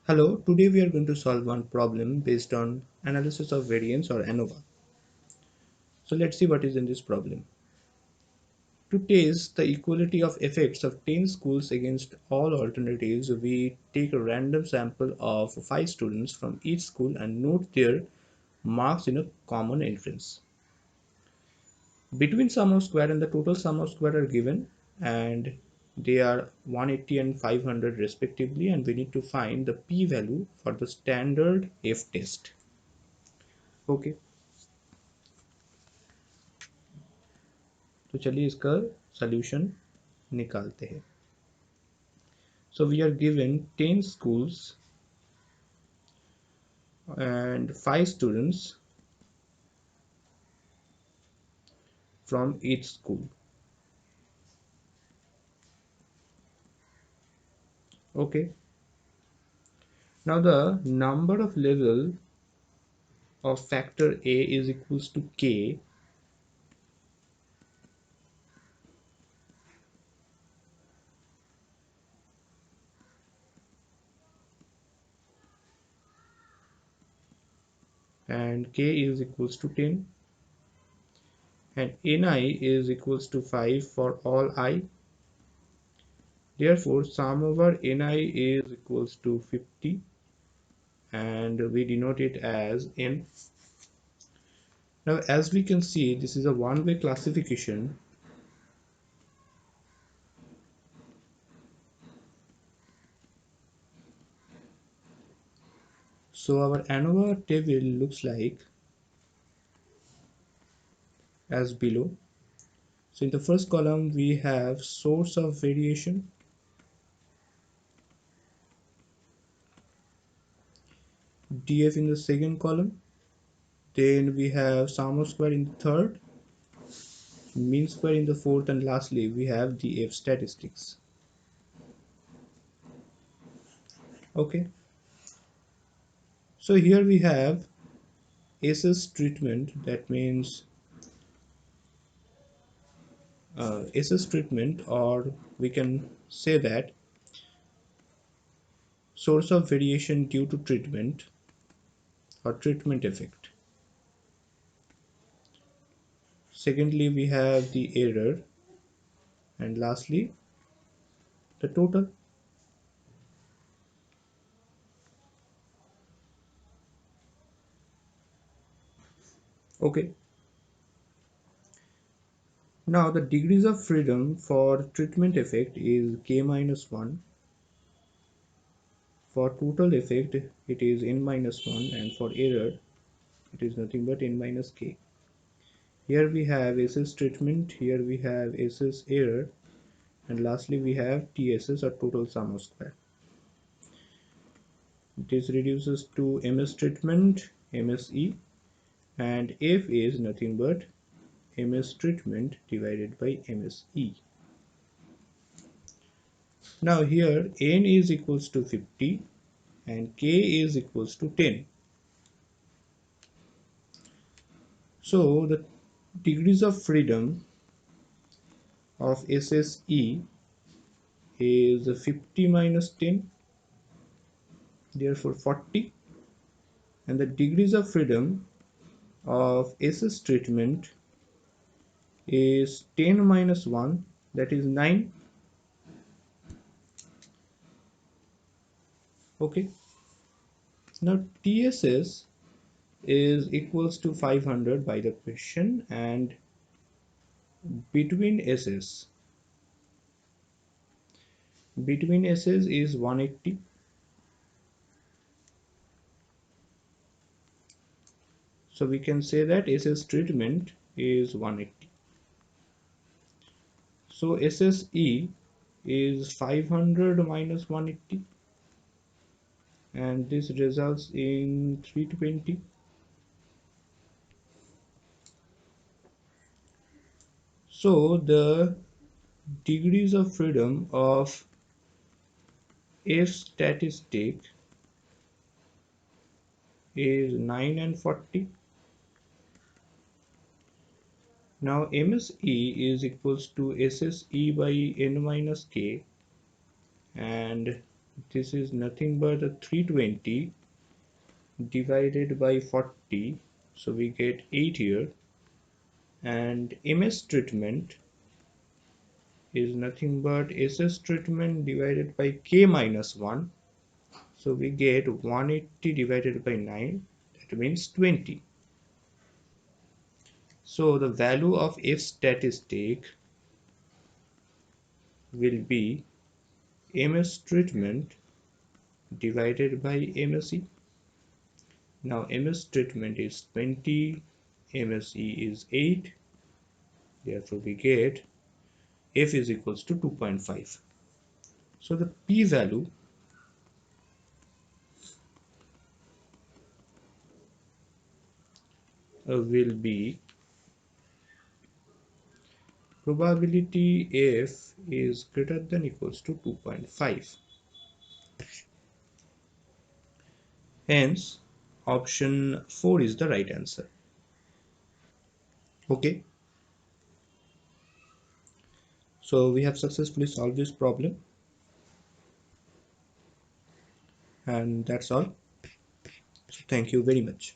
Hello, today we are going to solve one problem based on analysis of variance or ANOVA. So let's see what is in this problem. To test the equality of effects of 10 schools against all alternatives, we take a random sample of 5 students from each school and note their marks in a common inference. Between sum of square and the total sum of square are given, and they are 180 and 500 respectively, and we need to find the p-value for the standard F test. Okay. तो चलिए इसका solution निकालते हैं. So we are given 10 schools and 5 students from each school. Okay. Now the number of level of factor A is equals to K, and K is equals to 10, and Ni is equals to 5 for all I. Therefore sum over Ni is equals to 50, and we denote it as N. Now as we can see, this is a one-way classification. So our ANOVA table looks like as below. So in the first column we have source of variation, df in the second column, then we have sum of square in the third, mean square in the fourth, and lastly we have the F statistics. Okay, so here we have SS treatment, that means SS treatment, or we can say that source of variation due to treatment or treatment effect. Secondly we have the error, and lastly the total. Okay, now the degrees of freedom for treatment effect is k minus 1, for total effect it is n minus 1, and for error it is nothing but n minus k. Here we have SS treatment, here we have SS error, and lastly we have TSS or total sum of square. This reduces to MS treatment, MSE, and F is nothing but MS treatment divided by MSE. Now here n is equals to 50 and k is equals to 10. So the degrees of freedom of SSE is 50 minus 10, therefore 40, and the degrees of freedom of SS treatment is 10 minus 1, that is 9. Okay, now TSS is equals to 500 by the question, and between SS is 180. So we can say that SS treatment is 180. So SSE is 500 minus 180, and this results in 320. So the degrees of freedom of F statistic is 9 and 40. Now MSE is equals to SSE by n minus k, and This is nothing but a 320 divided by 40, so we get 8 here, and MS treatment is nothing but SS treatment divided by K minus 1, so we get 180 divided by 9, that means 20. So the value of F statistic will be MS treatment divided by MSE. Now MS treatment is 20, MSE is 8, therefore we get F is equals to 2.5. So the p-value will be probability F is greater than equals to 2.5. Hence, option 4 is the right answer. Okay, so we have successfully solved this problem, and that's all. So thank you very much.